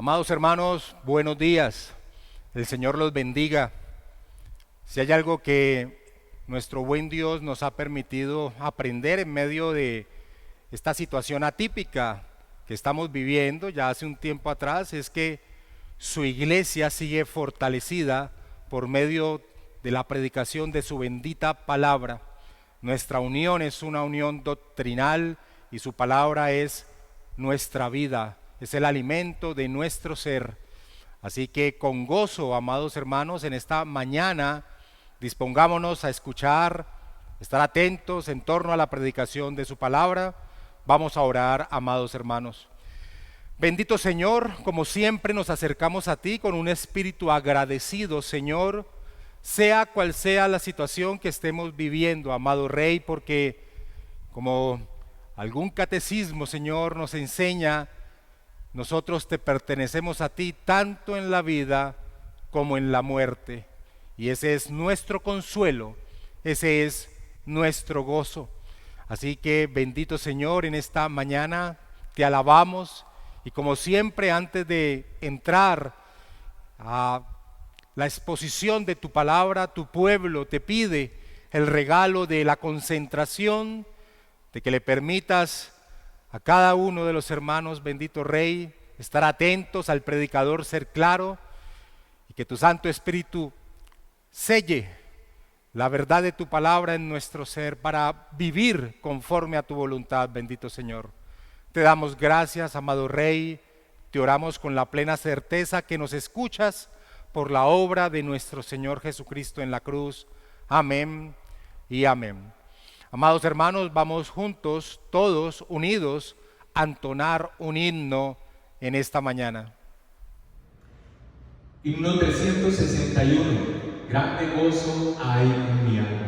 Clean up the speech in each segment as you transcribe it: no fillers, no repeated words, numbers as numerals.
Amados hermanos, buenos días. El Señor los bendiga. Si hay algo que nuestro buen Dios nos ha permitido aprender en medio de esta situación atípica que estamos viviendo ya hace un tiempo atrás, es que su iglesia sigue fortalecida por medio de la predicación de su bendita palabra. Nuestra unión es una unión doctrinal y su palabra es nuestra vida, es el alimento de nuestro ser. Así que con gozo, amados hermanos, en esta mañana dispongámonos a escuchar, estar atentos en torno a la predicación de su palabra. Vamos a orar, amados hermanos. Bendito Señor, como siempre nos acercamos a ti con un espíritu agradecido, Señor, sea cual sea la situación que estemos viviendo, amado Rey, porque como algún catecismo, Señor, nos enseña, nosotros te pertenecemos a ti tanto en la vida como en la muerte. Y ese es nuestro consuelo, ese es nuestro gozo. Así que bendito Señor, en esta mañana te alabamos y como siempre antes de entrar a la exposición de tu palabra, tu pueblo te pide el regalo de la concentración, de que le permitas a cada uno de los hermanos, bendito Rey, estar atentos al predicador, ser claro, y que tu Santo Espíritu selle la verdad de tu palabra en nuestro ser para vivir conforme a tu voluntad, bendito Señor. Te damos gracias, amado Rey, te oramos con la plena certeza que nos escuchas por la obra de nuestro Señor Jesucristo en la cruz. Amén y amén. Amados hermanos, vamos juntos, todos unidos, a entonar un himno en esta mañana. Himno 361, grande gozo hay en mi alma.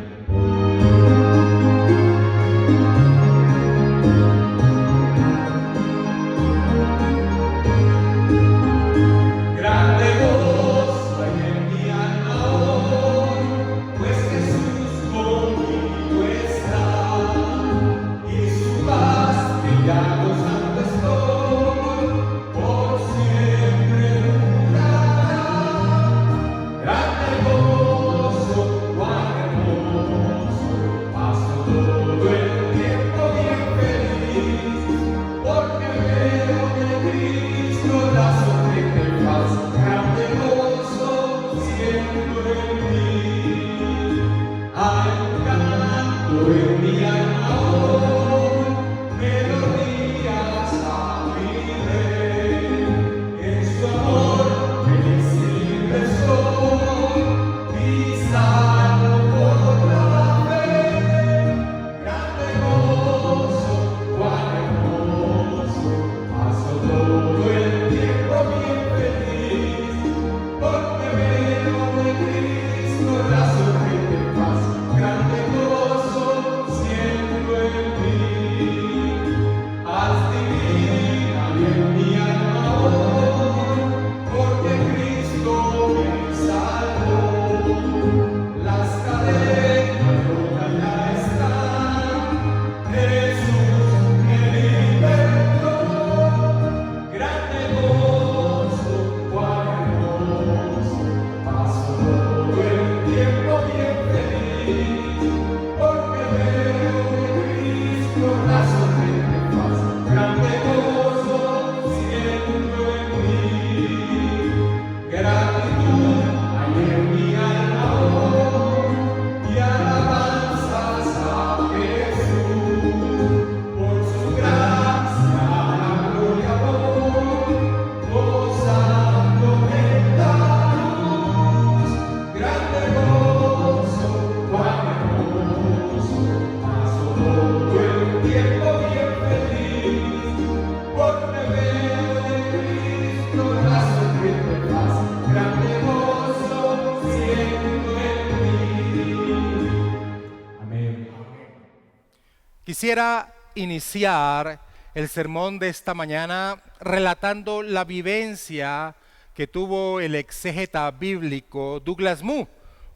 Quisiera iniciar el sermón de esta mañana relatando la vivencia que tuvo el exégeta bíblico Douglas Moo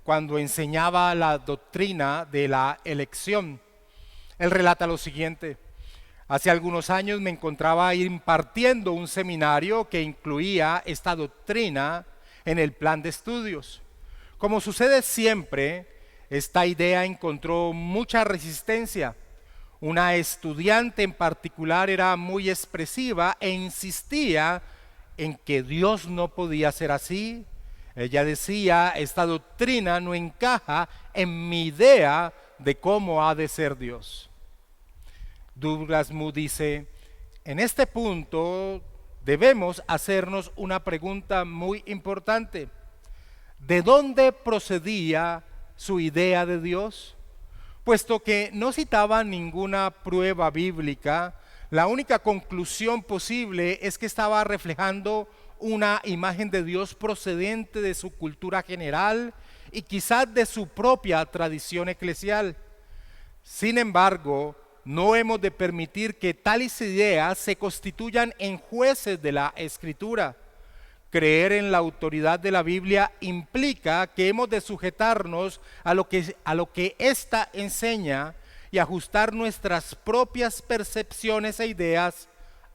cuando enseñaba la doctrina de la elección. Él relata lo siguiente: Hace algunos años me encontraba impartiendo un seminario que incluía esta doctrina en el plan de estudios. Como sucede siempre, esta idea encontró mucha resistencia. Una estudiante en particular era muy expresiva e insistía en que Dios no podía ser así. Ella decía, esta doctrina no encaja en mi idea de cómo ha de ser Dios. Douglas Moo dice, en este punto debemos hacernos una pregunta muy importante. ¿De dónde procedía su idea de Dios? Puesto que no citaba ninguna prueba bíblica, la única conclusión posible es que estaba reflejando una imagen de Dios procedente de su cultura general y quizás de su propia tradición eclesial. Sin embargo, no hemos de permitir que tales ideas se constituyan en jueces de la Escritura. Creer en la autoridad de la Biblia implica que hemos de sujetarnos a lo que ésta enseña y ajustar nuestras propias percepciones e ideas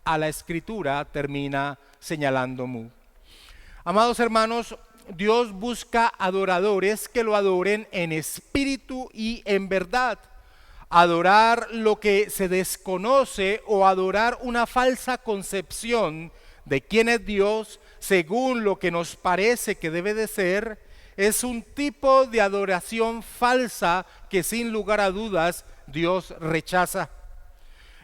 a la Escritura, termina señalando Moo. Amados hermanos, Dios busca adoradores que lo adoren en espíritu y en verdad. Adorar lo que se desconoce o adorar una falsa concepción de quién es Dios según lo que nos parece que debe de ser, es un tipo de adoración falsa que sin lugar a dudas Dios rechaza.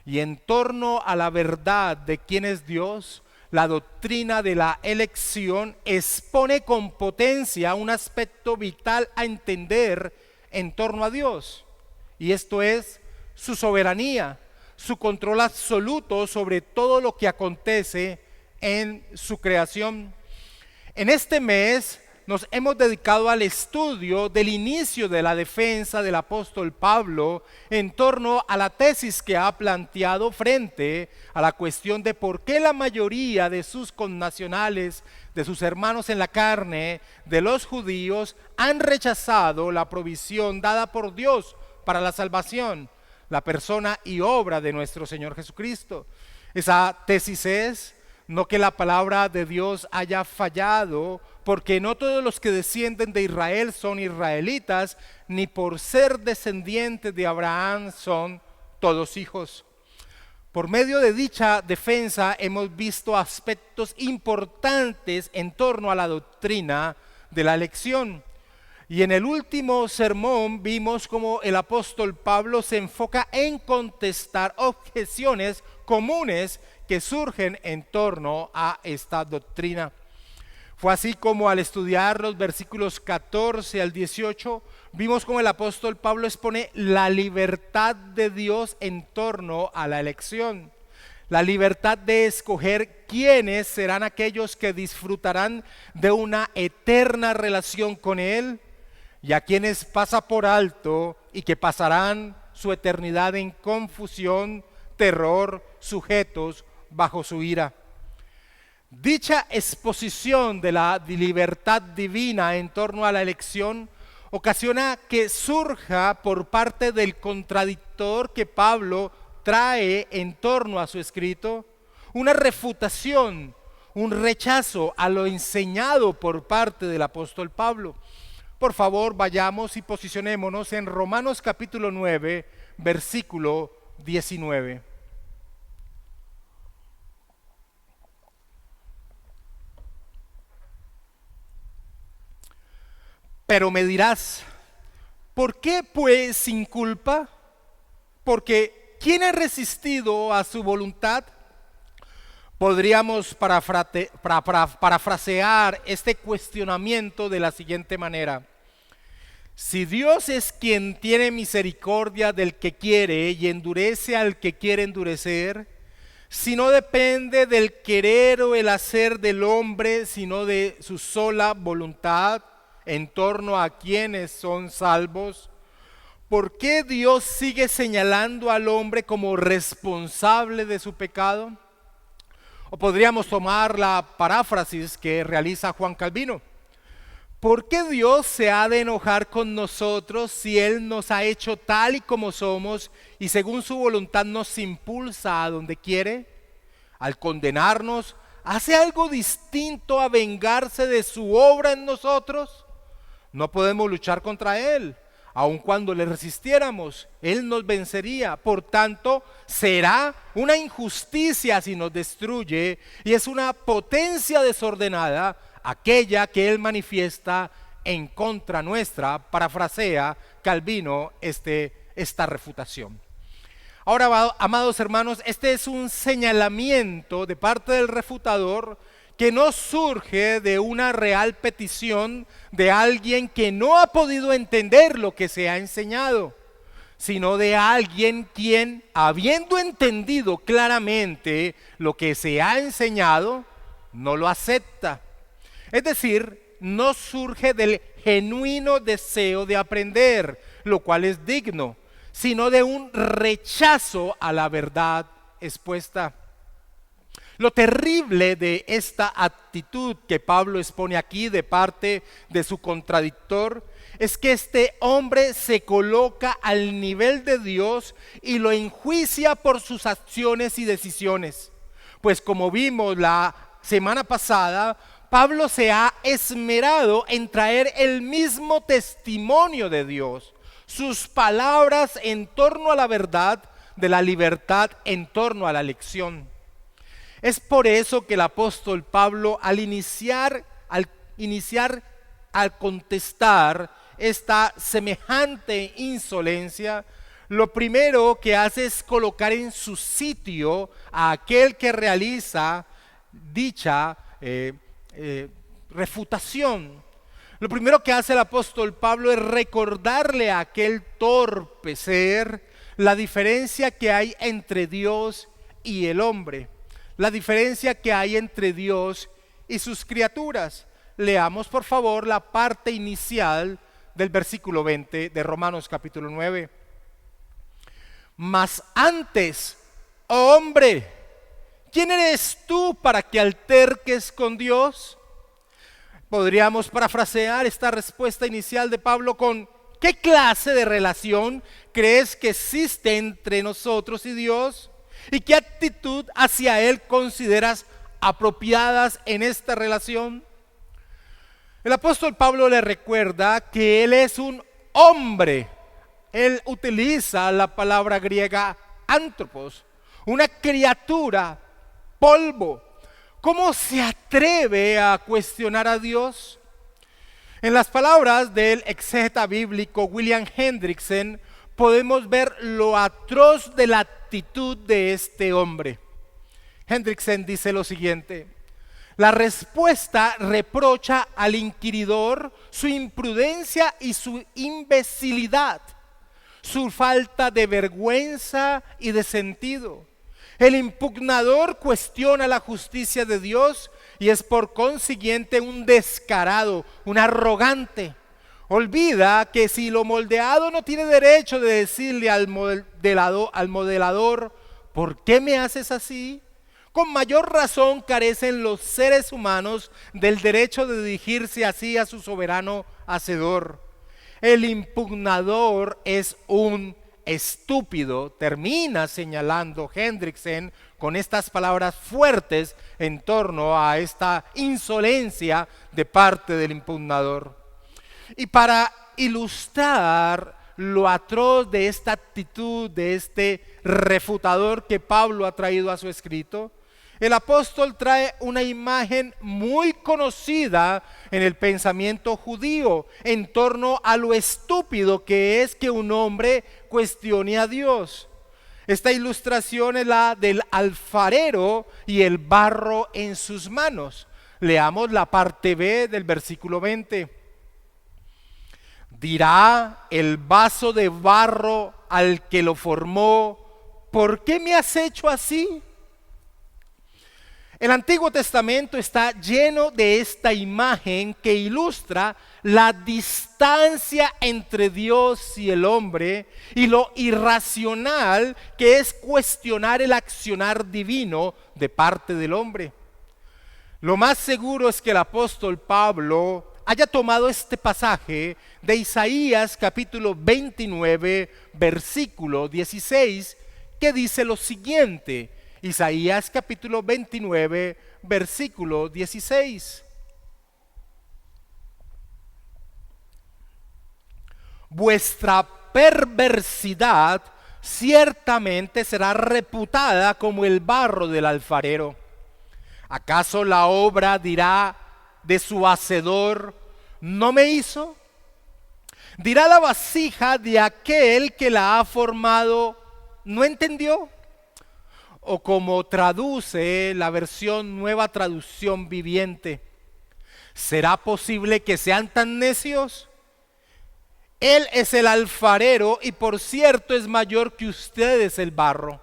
Y en torno a la verdad de quién es Dios, la doctrina de la elección expone con potencia un aspecto vital a entender en torno a Dios. Y esto es su soberanía, su control absoluto sobre todo lo que acontece en su creación. En este mes nos hemos dedicado al estudio del inicio de la defensa del apóstol Pablo en torno a la tesis que ha planteado frente a la cuestión de por qué la mayoría de sus connacionales, de sus hermanos en la carne, de los judíos, han rechazado la provisión dada por Dios para la salvación, la persona y obra de nuestro Señor Jesucristo. Esa tesis es no que la palabra de Dios haya fallado, porque no todos los que descienden de Israel son israelitas, ni por ser descendientes de Abraham son todos hijos. Por medio de dicha defensa hemos visto aspectos importantes en torno a la doctrina de la elección. Y en el último sermón vimos cómo el apóstol Pablo se enfoca en contestar objeciones comunes que surgen en torno a esta doctrina. Fue así como al estudiar los versículos 14 al 18, vimos cómo el apóstol Pablo expone la libertad de Dios en torno a la elección. La libertad de escoger quiénes serán aquellos que disfrutarán de una eterna relación con Él y a quienes pasa por alto y que pasarán su eternidad en confusión, terror, sujetos bajo su ira. Dicha exposición de la libertad divina en torno a la elección ocasiona que surja por parte del contradictor que Pablo trae en torno a su escrito una refutación, un rechazo a lo enseñado por parte del apóstol Pablo. Por favor, vayamos y posicionémonos en Romanos capítulo 9, versículo 19. Pero me dirás, ¿por qué pues sin culpa? Porque ¿quién ha resistido a su voluntad? Podríamos parafrasear este cuestionamiento de la siguiente manera. Si Dios es quien tiene misericordia del que quiere y endurece al que quiere endurecer, si no depende del querer o el hacer del hombre, sino de su sola voluntad, en torno a quienes son salvos, ¿por qué Dios sigue señalando al hombre como responsable de su pecado? O podríamos tomar la paráfrasis que realiza Juan Calvino. ¿Por qué Dios se ha de enojar con nosotros si Él nos ha hecho tal y como somos y según su voluntad nos impulsa a donde quiere? Al condenarnos, ¿hace algo distinto a vengarse de su obra en nosotros? No podemos luchar contra Él. Aun cuando le resistiéramos, Él nos vencería. Por tanto, será una injusticia si nos destruye, y es una potencia desordenada aquella que Él manifiesta en contra nuestra. Parafrasea Calvino esta refutación. Ahora, amados hermanos, este es un señalamiento de parte del refutador que no surge de una real petición de alguien que no ha podido entender lo que se ha enseñado, sino de alguien quien, habiendo entendido claramente lo que se ha enseñado, no lo acepta. Es decir, no surge del genuino deseo de aprender, lo cual es digno, sino de un rechazo a la verdad expuesta. Lo terrible de esta actitud que Pablo expone aquí de parte de su contradictor es que este hombre se coloca al nivel de Dios y lo enjuicia por sus acciones y decisiones. Pues como vimos la semana pasada, Pablo se ha esmerado en traer el mismo testimonio de Dios, sus palabras en torno a la verdad, de la libertad en torno a la elección. Es por eso que el apóstol Pablo al contestar esta semejante insolencia, lo primero que hace es colocar en su sitio a aquel que realiza dicha refutación. Lo primero que hace el apóstol Pablo es recordarle a aquel torpe ser la diferencia que hay entre Dios y el hombre. La diferencia que hay entre Dios y sus criaturas. Leamos por favor la parte inicial del versículo 20 de Romanos capítulo 9. Mas antes, oh hombre, ¿quién eres tú para que alterques con Dios? Podríamos parafrasear esta respuesta inicial de Pablo con: ¿qué clase de relación crees que existe entre nosotros y Dios? ¿Y qué actitud hacia Él consideras apropiadas en esta relación? El apóstol Pablo le recuerda que Él es un hombre. Él utiliza la palabra griega antropos, una criatura, polvo. ¿Cómo se atreve a cuestionar a Dios? En las palabras del exégeta bíblico William Hendrickson podemos ver lo atroz de la actitud de este hombre. Hendrickson dice lo siguiente: la respuesta reprocha al inquiridor su imprudencia y su imbecilidad, su falta de vergüenza y de sentido. El impugnador cuestiona la justicia de Dios y es por consiguiente un descarado, un arrogante. Olvida que si lo moldeado no tiene derecho de decirle al modelador, ¿por qué me haces así? Con mayor razón carecen los seres humanos del derecho de dirigirse así a su soberano hacedor. El impugnador es un estúpido, termina señalando Hendrickson con estas palabras fuertes en torno a esta insolencia de parte del impugnador. Y para ilustrar lo atroz de esta actitud, de este refutador que Pablo ha traído a su escrito, el apóstol trae una imagen muy conocida en el pensamiento judío en torno a lo estúpido que es que un hombre cuestione a Dios. Esta ilustración es la del alfarero y el barro en sus manos. Leamos la parte B del versículo 20. Dirá el vaso de barro al que lo formó: ¿por qué me has hecho así? El Antiguo Testamento está lleno de esta imagen que ilustra la distancia entre Dios y el hombre y lo irracional que es cuestionar el accionar divino de parte del hombre. Lo más seguro es que el apóstol Pablo haya tomado este pasaje de Isaías capítulo 29, versículo 16, que dice lo siguiente. Isaías capítulo 29, versículo 16. Vuestra perversidad ciertamente será reputada como el barro del alfarero. ¿Acaso la obra dirá de su hacedor, no me hizo? Dirá la vasija de aquel que la ha formado, ¿no entendió? O como traduce la versión Nueva Traducción Viviente, ¿será posible que sean tan necios? Él es el alfarero y por cierto es mayor que ustedes el barro.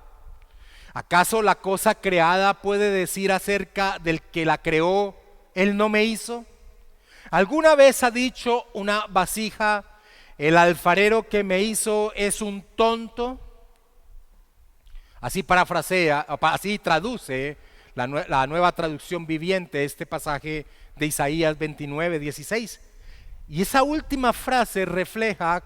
¿Acaso la cosa creada puede decir acerca del que la creó, él no me hizo? ¿Alguna vez ha dicho una vasija, el alfarero que me hizo es un tonto? Así parafrasea, así traduce la Nueva Traducción Viviente este pasaje de Isaías 29, 16. Y esa última frase refleja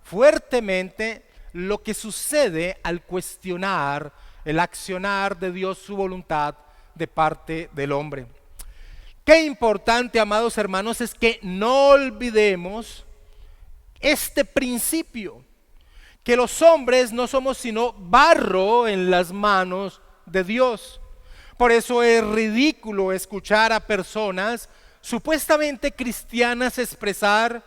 fuertemente lo que sucede al cuestionar el accionar de Dios, su voluntad de parte del hombre. Qué importante, amados hermanos, es que no olvidemos este principio, que los hombres no somos sino barro en las manos de Dios. Por eso es ridículo escuchar a personas supuestamente cristianas expresar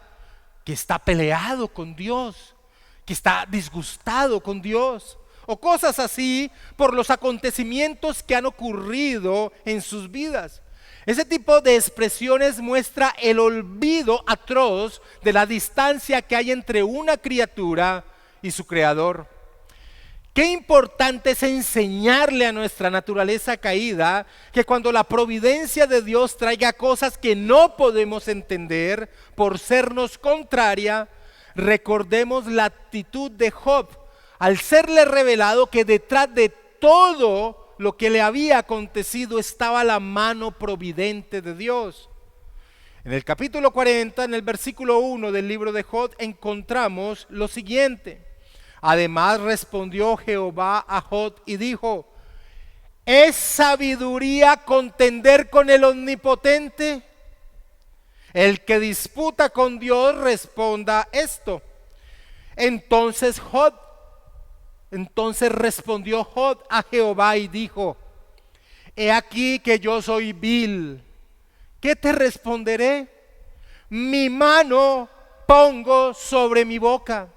que está peleado con Dios, que está disgustado con Dios, o cosas así por los acontecimientos que han ocurrido en sus vidas. Ese tipo de expresiones muestra el olvido atroz de la distancia que hay entre una criatura y su creador. Qué importante es enseñarle a nuestra naturaleza caída que cuando la providencia de Dios traiga cosas que no podemos entender por sernos contraria, recordemos la actitud de Job al serle revelado que detrás de todo lo que le había acontecido estaba la mano providente de Dios. En el capítulo 40, en el versículo 1 del libro de Job, encontramos lo siguiente. Además respondió Jehová a Job y dijo, ¿es sabiduría contender con el Omnipotente? El que disputa con Dios responda esto. Entonces respondió Job a Jehová y dijo, he aquí que yo soy vil, ¿qué te responderé? Mi mano pongo sobre mi boca.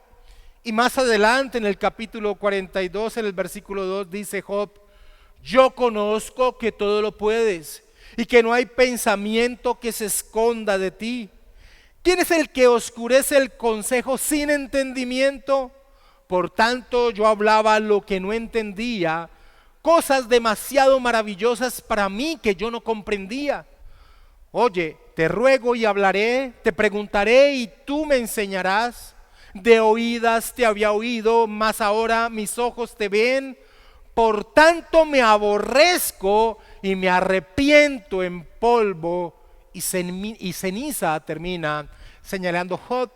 Y más adelante en el capítulo 42, en el versículo 2 dice Job, yo conozco que todo lo puedes y que no hay pensamiento que se esconda de ti. ¿Quién es el que oscurece el consejo sin entendimiento? Por tanto yo hablaba lo que no entendía, cosas demasiado maravillosas para mí que yo no comprendía. Oye, te ruego y hablaré, te preguntaré y tú me enseñarás. De oídas te había oído, mas ahora mis ojos te ven. Por tanto me aborrezco y me arrepiento en polvo y ceniza, termina señalando Job.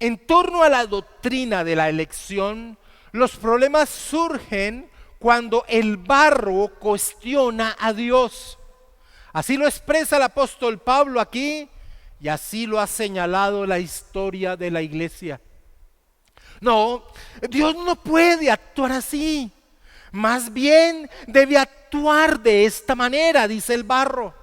En torno a la doctrina de la elección, los problemas surgen cuando el barro cuestiona a Dios. Así lo expresa el apóstol Pablo aquí y así lo ha señalado la historia de la iglesia. No, Dios no puede actuar así. Más bien debe actuar de esta manera, dice el barro.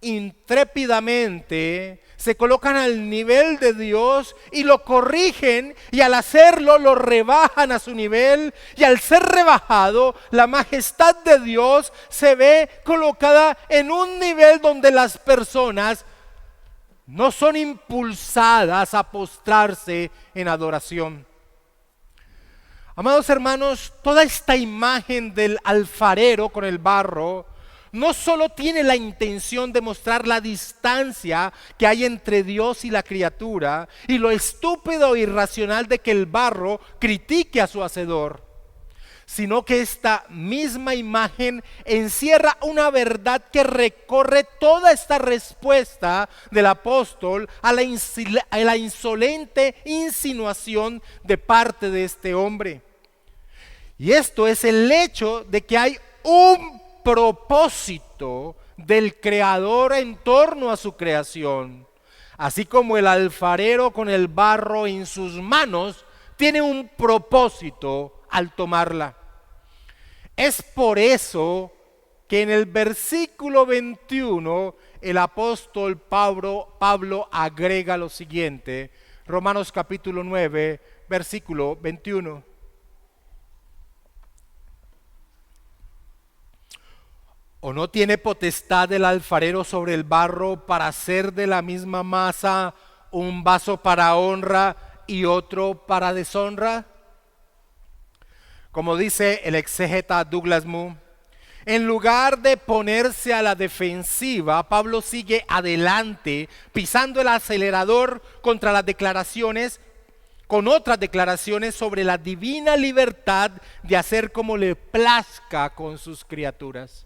Intrépidamente se colocan al nivel de Dios y lo corrigen, y al hacerlo lo rebajan a su nivel, y al ser rebajado la majestad de Dios se ve colocada en un nivel donde las personas no son impulsadas a postrarse en adoración. Amados hermanos, toda esta imagen del alfarero con el barro no solo tiene la intención de mostrar la distancia que hay entre Dios y la criatura y lo estúpido e irracional de que el barro critique a su hacedor, sino que esta misma imagen encierra una verdad que recorre toda esta respuesta del apóstol a la insolente insinuación de parte de este hombre. Y esto es el hecho de que hay un propósito del Creador en torno a su creación. Así como el alfarero con el barro en sus manos tiene un propósito al tomarla. Es por eso que en el versículo 21 el apóstol Pablo agrega lo siguiente, Romanos capítulo 9, versículo 21. ¿O no tiene potestad el alfarero sobre el barro para hacer de la misma masa un vaso para honra y otro para deshonra? Como dice el exégeta Douglas Moo, en lugar de ponerse a la defensiva, Pablo sigue adelante, pisando el acelerador contra las declaraciones, con otras declaraciones sobre la divina libertad de hacer como le plazca con sus criaturas.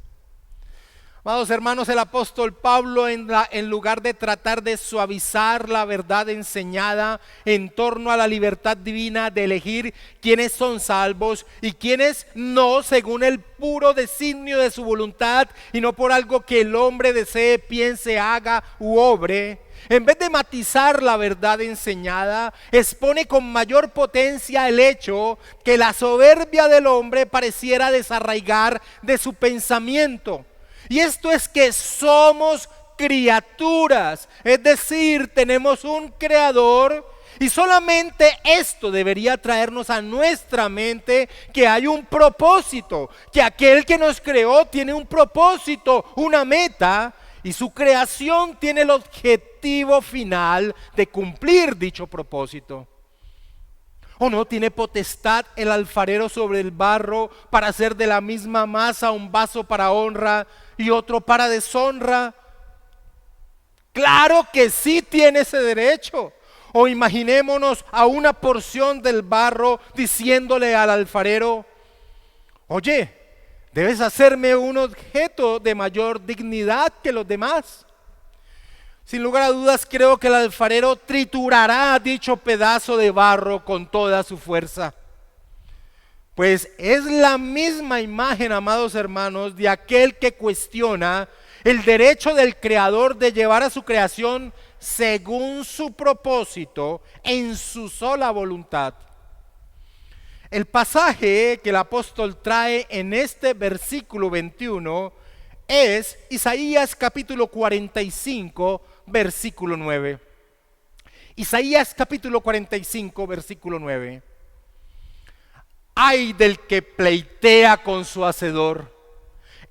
Amados hermanos, el apóstol Pablo en lugar de tratar de suavizar la verdad enseñada en torno a la libertad divina de elegir quiénes son salvos y quiénes no, según el puro designio de su voluntad y no por algo que el hombre desee, piense, haga u obre, en vez de matizar la verdad enseñada, expone con mayor potencia el hecho que la soberbia del hombre pareciera desarraigar de su pensamiento. Y esto es que somos criaturas, es decir, tenemos un creador y solamente esto debería traernos a nuestra mente que hay un propósito, que aquel que nos creó tiene un propósito, una meta y su creación tiene el objetivo final de cumplir dicho propósito. ¿O no tiene potestad el alfarero sobre el barro para hacer de la misma masa un vaso para honra y otro para deshonra? Claro que sí tiene ese derecho. O imaginémonos a una porción del barro diciéndole al alfarero: oye, debes hacerme un objeto de mayor dignidad que los demás. Sin lugar a dudas, creo que el alfarero triturará dicho pedazo de barro con toda su fuerza. Pues es la misma imagen, amados hermanos, de aquel que cuestiona el derecho del Creador de llevar a su creación según su propósito en su sola voluntad. El pasaje que el apóstol trae en este versículo 21 es Isaías capítulo 45, versículo 9. Isaías capítulo 45, versículo 9. Ay del que pleitea con su hacedor,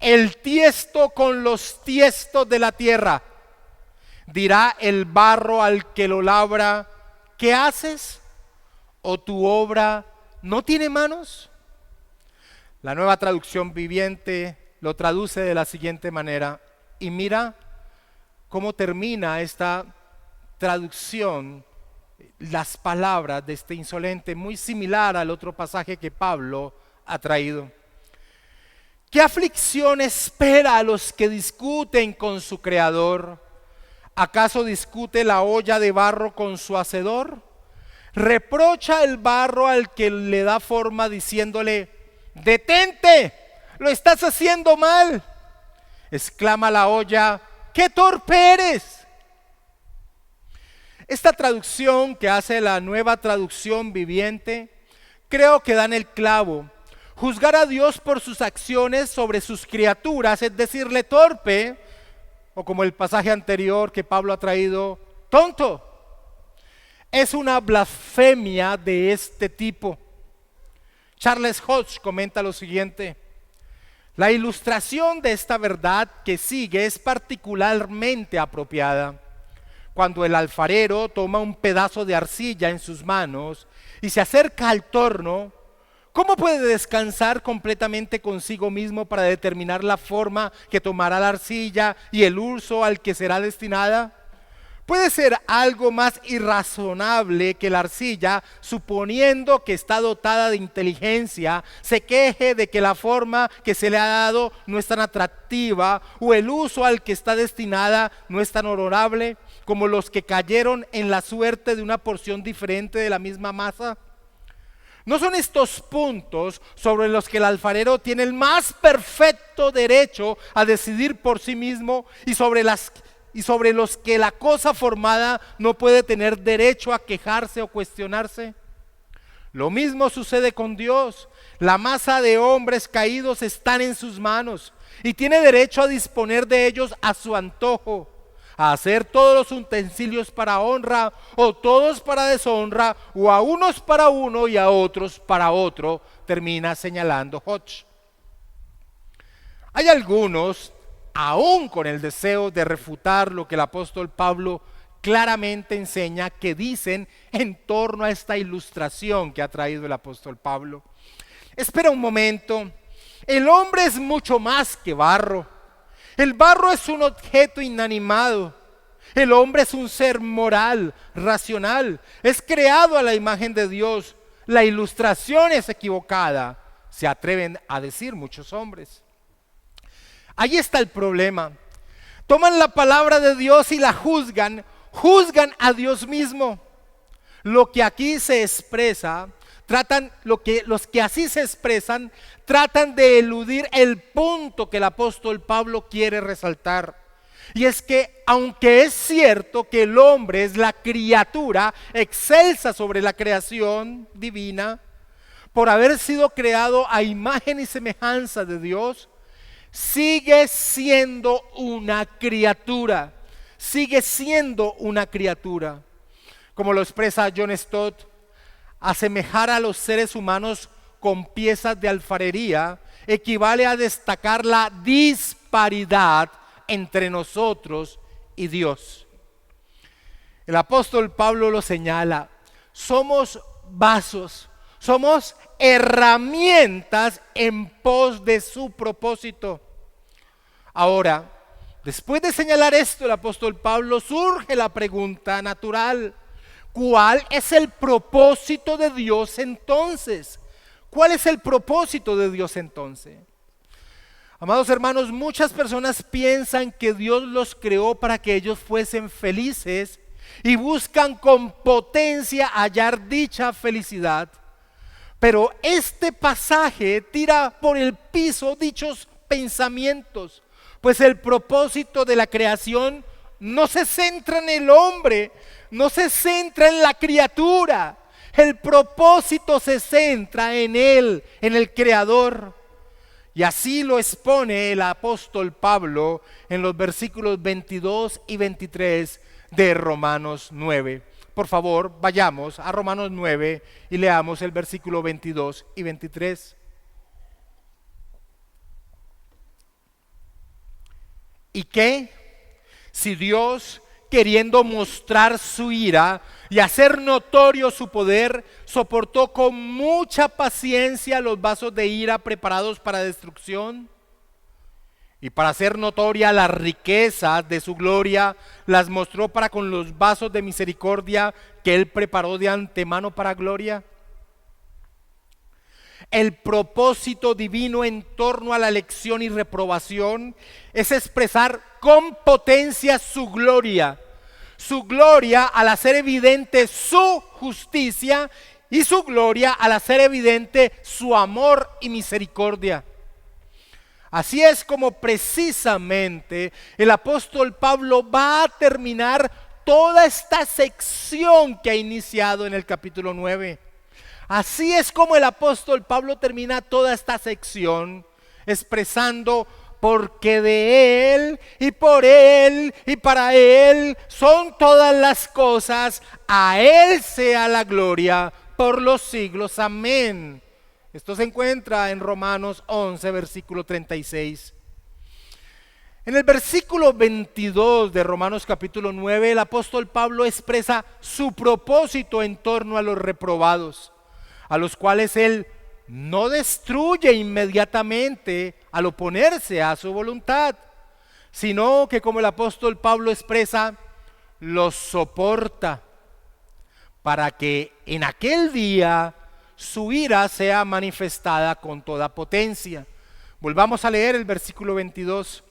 el tiesto con los tiestos de la tierra. Dirá el barro al que lo labra: ¿qué haces? ¿O tu obra no tiene manos? La Nueva Traducción Viviente lo traduce de la siguiente manera. Y mira cómo termina esta traducción, las palabras de este insolente, muy similar al otro pasaje que Pablo ha traído. ¿Qué aflicción espera a los que discuten con su Creador? ¿Acaso discute la olla de barro con su hacedor? ¿Reprocha el barro al que le da forma diciéndole: detente, lo estás haciendo mal? Exclama la olla: ¡qué torpe eres! Esta traducción que hace la Nueva Traducción Viviente, creo que da en el clavo. Juzgar a Dios por sus acciones sobre sus criaturas, es decirle torpe, o como el pasaje anterior que Pablo ha traído, tonto, es una blasfemia de este tipo. Charles Hodge comenta lo siguiente: la ilustración de esta verdad que sigue es particularmente apropiada. Cuando el alfarero toma un pedazo de arcilla en sus manos y se acerca al torno, ¿cómo puede descansar completamente consigo mismo para determinar la forma que tomará la arcilla y el uso al que será destinada? Puede ser algo más irrazonable que la arcilla, suponiendo que está dotada de inteligencia, se queje de que la forma que se le ha dado no es tan atractiva o el uso al que está destinada no es tan honorable como los que cayeron en la suerte de una porción diferente de la misma masa. ¿No son estos puntos sobre los que el alfarero tiene el más perfecto derecho a decidir por sí mismo y sobre los que la cosa formada no puede tener derecho a quejarse o cuestionarse? Lo mismo sucede con Dios. La masa de hombres caídos están en sus manos y tiene derecho a disponer de ellos a su antojo, a hacer todos los utensilios para honra o todos para deshonra, o a unos para uno y a otros para otro, termina señalando Hodge. Hay algunos, aún con el deseo de refutar lo que el apóstol Pablo claramente enseña, que dicen en torno a esta ilustración que ha traído el apóstol Pablo: espera un momento, el hombre es mucho más que barro. El barro es un objeto inanimado. El hombre es un ser moral, racional, es creado a la imagen de Dios. La ilustración es equivocada, se atreven a decir muchos hombres. Ahí está el problema. Toman la palabra de Dios y la juzgan a Dios mismo. Lo que aquí se expresa, los que así se expresan, tratan de eludir el punto que el apóstol Pablo quiere resaltar. Y es que, aunque es cierto que el hombre es la criatura excelsa sobre la creación divina, por haber sido creado a imagen y semejanza de Dios, sigue siendo una criatura. Sigue siendo una criatura. Como lo expresa John Stott, asemejar a los seres humanos con piezas de alfarería equivale a destacar la disparidad entre nosotros y Dios. El apóstol Pablo lo señala: somos vasos, somos herramientas en pos de su propósito. Ahora, después de señalar esto, el apóstol Pablo, surge la pregunta natural: ¿cuál es el propósito de Dios entonces? ¿Cuál es el propósito de Dios entonces? Amados hermanos, muchas personas piensan que Dios los creó para que ellos fuesen felices y buscan con potencia hallar dicha felicidad. Pero este pasaje tira por el piso dichos pensamientos, pues el propósito de la creación no se centra en el hombre, no se centra en la criatura. El propósito se centra en Él, en el Creador. Y así lo expone el apóstol Pablo en los versículos 22 y 23 de Romanos 9. Por favor, vayamos a Romanos 9 y leamos el versículo 22 y 23. ¿Y qué? Si Dios, queriendo mostrar su ira y hacer notorio su poder, soportó con mucha paciencia los vasos de ira preparados para destrucción, y para hacer notoria las riquezas de su gloria, las mostró para con los vasos de misericordia que Él preparó de antemano para gloria. El propósito divino en torno a la elección y reprobación es expresar con potencia su gloria al hacer evidente su justicia, y su gloria al hacer evidente su amor y misericordia. Así es como precisamente el apóstol Pablo va a terminar toda esta sección que ha iniciado en el capítulo 9. Así es como el apóstol Pablo termina toda esta sección expresando: porque de Él y por Él y para Él son todas las cosas, a Él sea la gloria por los siglos. Amén. Esto se encuentra en Romanos 11, versículo 36. En el versículo 22 de Romanos capítulo 9, el apóstol Pablo expresa su propósito en torno a los reprobados, a los cuales Él no destruye inmediatamente al oponerse a su voluntad, sino que, como el apóstol Pablo expresa, los soporta, para que en aquel día su ira sea manifestada con toda potencia. Volvamos a leer el versículo 22.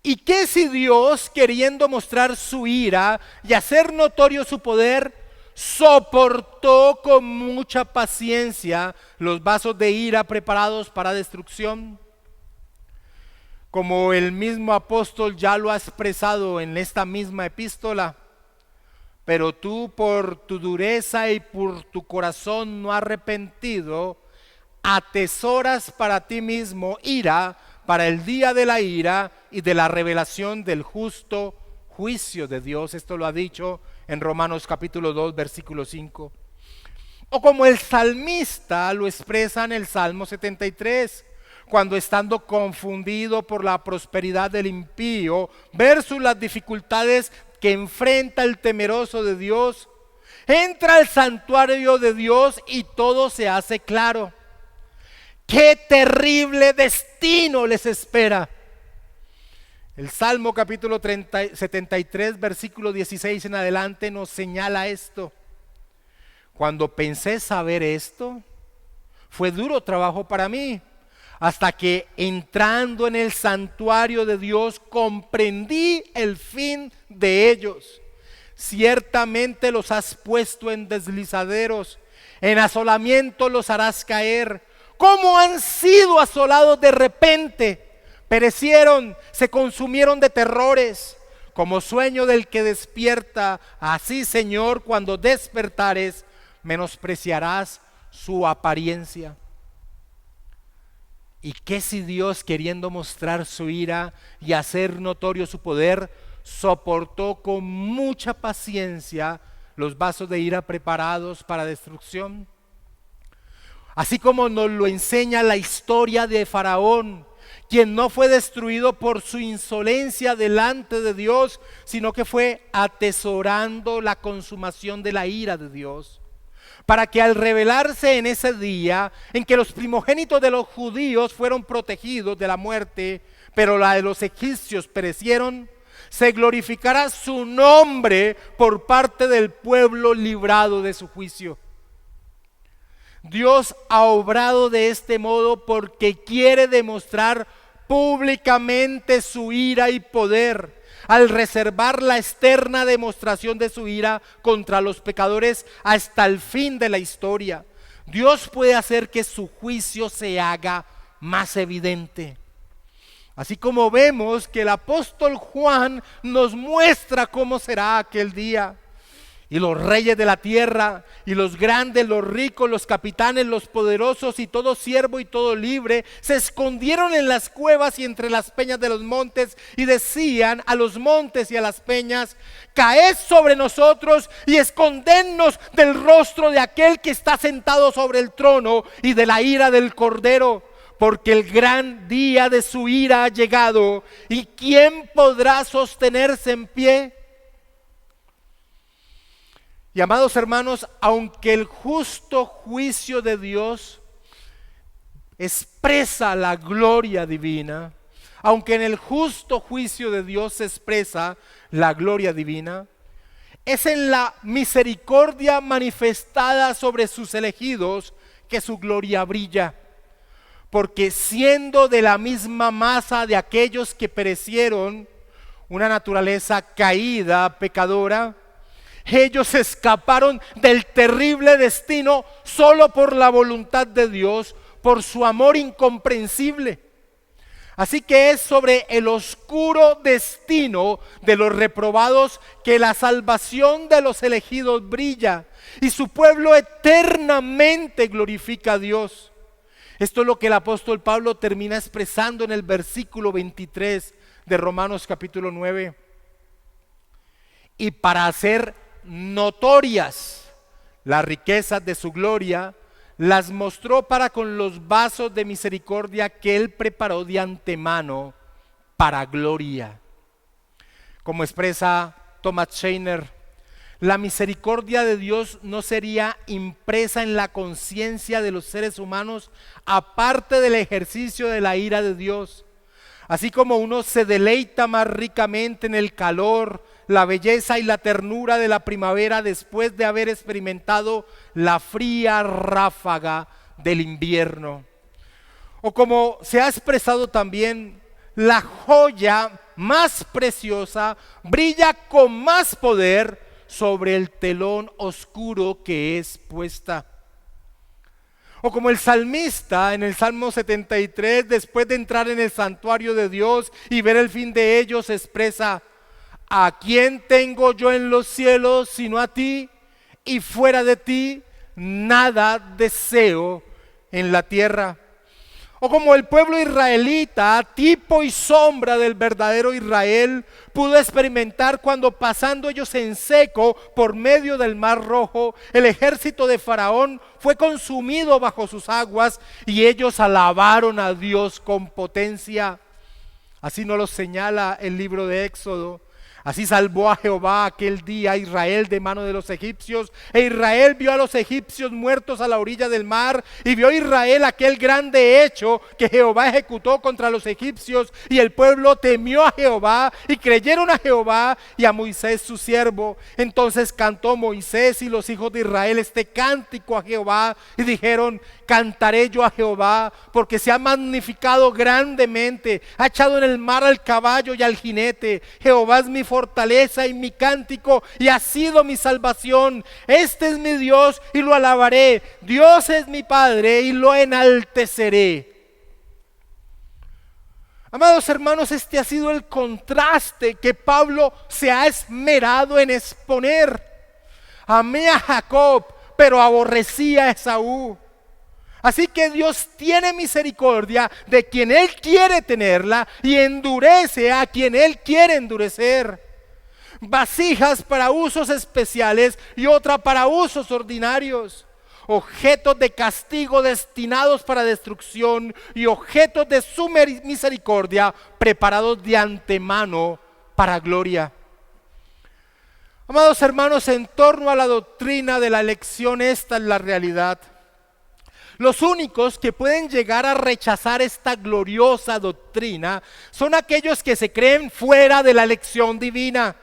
¿Y qué si Dios, queriendo mostrar su ira y hacer notorio su poder, soportó con mucha paciencia los vasos de ira preparados para destrucción? Como el mismo apóstol ya lo ha expresado en esta misma epístola: pero tú, por tu dureza y por tu corazón no arrepentido, atesoras para ti mismo ira para el día de la ira y de la revelación del justo juicio de Dios. Esto lo ha dicho en Romanos capítulo 2, versículo 5. O como el salmista lo expresa en el Salmo 73, cuando estando confundido por la prosperidad del impío versus las dificultades que enfrenta el temeroso de Dios, entra al santuario de Dios y todo se hace claro. ¡Qué terrible destino les espera! El Salmo capítulo 73, versículo 16 en adelante nos señala esto. Cuando pensé saber esto, fue duro trabajo para mí, hasta que entrando en el santuario de Dios comprendí el fin de ellos. Ciertamente los has puesto en deslizaderos, en asolamiento los harás caer. ¿Cómo han sido asolados de repente? Perecieron, se consumieron de terrores. Como sueño del que despierta, así, Señor, cuando despertares, menospreciarás su apariencia. ¿Y qué si Dios, queriendo mostrar su ira y hacer notorio su poder, soportó con mucha paciencia los vasos de ira preparados para destrucción? Así como nos lo enseña la historia de Faraón, quien no fue destruido por su insolencia delante de Dios, sino que fue atesorando la consumación de la ira de Dios, para que al revelarse en ese día en que los primogénitos de los judíos fueron protegidos de la muerte, pero la de los egipcios perecieron, se glorificara su nombre por parte del pueblo librado de su juicio. Dios ha obrado de este modo porque quiere demostrar públicamente su ira y poder, al reservar la externa demostración de su ira contra los pecadores hasta el fin de la historia. Dios puede hacer que su juicio se haga más evidente. Así como vemos que el apóstol Juan nos muestra cómo será aquel día. Y los reyes de la tierra, y los grandes, los ricos, los capitanes, los poderosos, y todo siervo y todo libre, se escondieron en las cuevas y entre las peñas de los montes, y decían a los montes y a las peñas: caed sobre nosotros y escondednos del rostro de aquel que está sentado sobre el trono y de la ira del Cordero, porque el gran día de su ira ha llegado, y ¿quién podrá sostenerse en pie? Y amados hermanos, aunque el justo juicio de Dios expresa la gloria divina, aunque en el justo juicio de Dios se expresa la gloria divina, es en la misericordia manifestada sobre sus elegidos que su gloria brilla. Porque siendo de la misma masa de aquellos que perecieron, una naturaleza caída, pecadora, ellos escaparon del terrible destino solo por la voluntad de Dios, por su amor incomprensible. Así que es sobre el oscuro destino de los reprobados que la salvación de los elegidos brilla, y su pueblo eternamente glorifica a Dios. Esto es lo que el apóstol Pablo termina expresando en el versículo 23 de Romanos capítulo 9. Y para hacer notorias las riquezas de su gloria, las mostró para con los vasos de misericordia que él preparó de antemano para gloria. Como expresa Thomas Scheiner, la misericordia de Dios no sería impresa en la conciencia de los seres humanos aparte del ejercicio de la ira de Dios. Así como uno se deleita más ricamente en el calor la belleza y la ternura de la primavera después de haber experimentado la fría ráfaga del invierno. O como se ha expresado también, la joya más preciosa brilla con más poder sobre el telón oscuro que es puesta. O como el salmista en el Salmo 73, después de entrar en el santuario de Dios y ver el fin de ellos, expresa: ¿a quién tengo yo en los cielos sino a ti? Y fuera de ti nada deseo en la tierra. O como el pueblo israelita, tipo y sombra del verdadero Israel, pudo experimentar cuando, pasando ellos en seco por medio del Mar Rojo, el ejército de Faraón fue consumido bajo sus aguas y ellos alabaron a Dios con potencia. Así nos lo señala el libro de Éxodo. Así salvó a Jehová aquel día a Israel de mano de los egipcios. E Israel vio a los egipcios muertos a la orilla del mar. Y vio Israel aquel grande hecho que Jehová ejecutó contra los egipcios. Y el pueblo temió a Jehová y creyeron a Jehová y a Moisés su siervo. Entonces cantó Moisés y los hijos de Israel este cántico a Jehová. Y dijeron: cantaré yo a Jehová, porque se ha magnificado grandemente, ha echado en el mar al caballo y al jinete. Jehová es mi fortaleza y mi cántico, y ha sido mi salvación. Este es mi Dios y lo alabaré. Dios es mi Padre y lo enalteceré. Amados hermanos, este ha sido el contraste que Pablo se ha esmerado en exponer. Amé a Jacob, pero aborrecí a Esaú. Así que Dios tiene misericordia de quien Él quiere tenerla y endurece a quien Él quiere endurecer. Vasijas para usos especiales y otra para usos ordinarios. Objetos de castigo destinados para destrucción y objetos de su misericordia preparados de antemano para gloria. Amados hermanos, en torno a la doctrina de la elección, esta es la realidad. Los únicos que pueden llegar a rechazar esta gloriosa doctrina son aquellos que se creen fuera de la elección divina.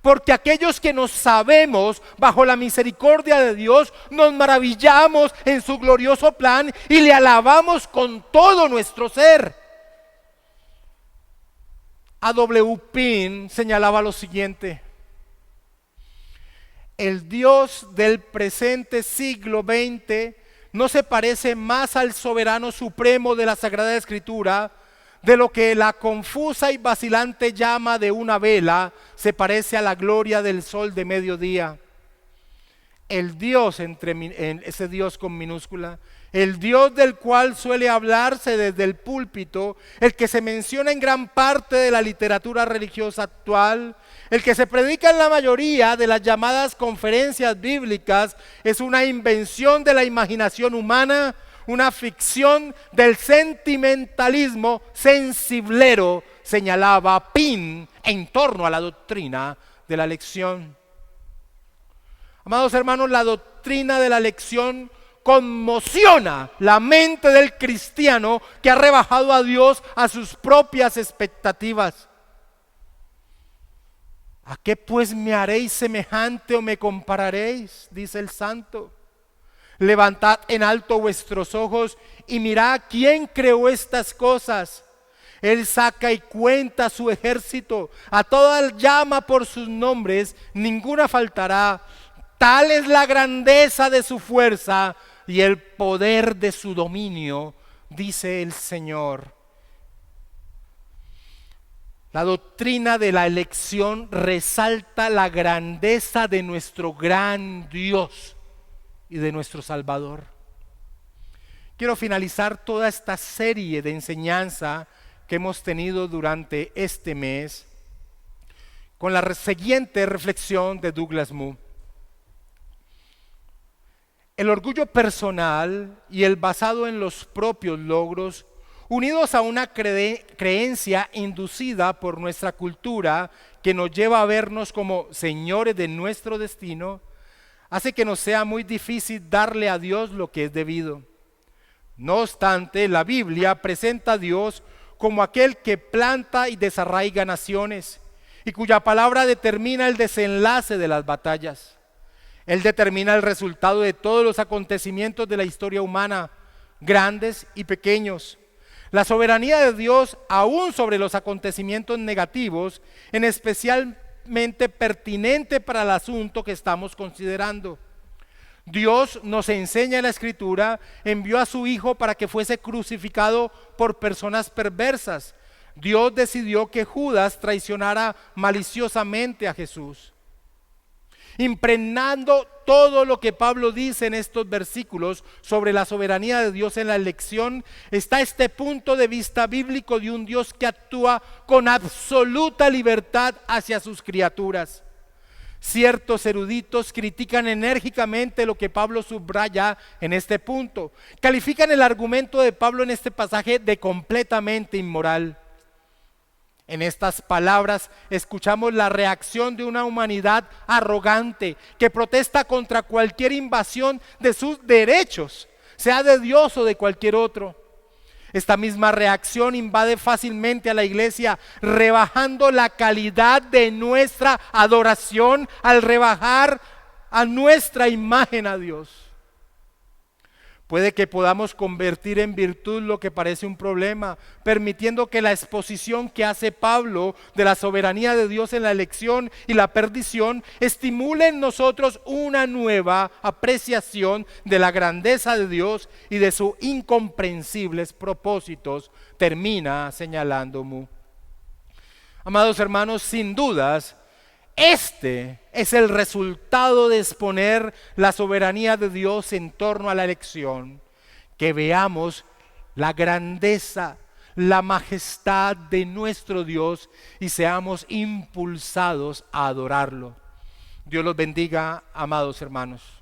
Porque aquellos que nos sabemos bajo la misericordia de Dios, nos maravillamos en su glorioso plan y le alabamos con todo nuestro ser. A.W. Pink señalaba lo siguiente: el Dios del presente siglo XX no se parece más al soberano supremo de la Sagrada Escritura de lo que la confusa y vacilante llama de una vela se parece a la gloria del sol de mediodía. El Dios, ese Dios con minúscula, el Dios del cual suele hablarse desde el púlpito, el que se menciona en gran parte de la literatura religiosa actual, el que se predica en la mayoría de las llamadas conferencias bíblicas, es una invención de la imaginación humana, una ficción del sentimentalismo sensiblero, señalaba Pink en torno a la doctrina de la elección. Amados hermanos, la doctrina de la elección conmociona la mente del cristiano que ha rebajado a Dios a sus propias expectativas. ¿A qué pues me haréis semejante o me compararéis?, dice el santo. Levantad en alto vuestros ojos y mirad quién creó estas cosas. Él saca y cuenta su ejército, a todas llama por sus nombres, ninguna faltará. Tal es la grandeza de su fuerza y el poder de su dominio, dice el Señor. La doctrina de la elección resalta la grandeza de nuestro gran Dios y de nuestro Salvador. Quiero finalizar toda esta serie de enseñanza que hemos tenido durante este mes con la siguiente reflexión de Douglas Moo. El orgullo personal y el basado en los propios logros, unidos a una creencia inducida por nuestra cultura que nos lleva a vernos como señores de nuestro destino, hace que nos sea muy difícil darle a Dios lo que es debido. No obstante, la Biblia presenta a Dios como aquel que planta y desarraiga naciones y cuya palabra determina el desenlace de las batallas. Él determina el resultado de todos los acontecimientos de la historia humana, grandes y pequeños. La soberanía de Dios, aún sobre los acontecimientos negativos, en especialmente pertinente para el asunto que estamos considerando. Dios nos enseña en la Escritura, envió a su Hijo para que fuese crucificado por personas perversas. Dios decidió que Judas traicionara maliciosamente a Jesús. Impregnando todo lo que Pablo dice en estos versículos sobre la soberanía de Dios en la elección, está este punto de vista bíblico de un Dios que actúa con absoluta libertad hacia sus criaturas. Ciertos eruditos critican enérgicamente lo que Pablo subraya en este punto. Califican el argumento de Pablo en este pasaje de completamente inmoral. En estas palabras escuchamos la reacción de una humanidad arrogante que protesta contra cualquier invasión de sus derechos, sea de Dios o de cualquier otro. Esta misma reacción invade fácilmente a la iglesia, rebajando la calidad de nuestra adoración al rebajar a nuestra imagen a Dios. Puede que podamos convertir en virtud lo que parece un problema, permitiendo que la exposición que hace Pablo de la soberanía de Dios en la elección y la perdición estimule en nosotros una nueva apreciación de la grandeza de Dios y de sus incomprensibles propósitos, termina señalando Mu. Amados hermanos, sin dudas, este es el resultado de exponer la soberanía de Dios en torno a la elección, que veamos la grandeza, la majestad de nuestro Dios y seamos impulsados a adorarlo. Dios los bendiga, amados hermanos.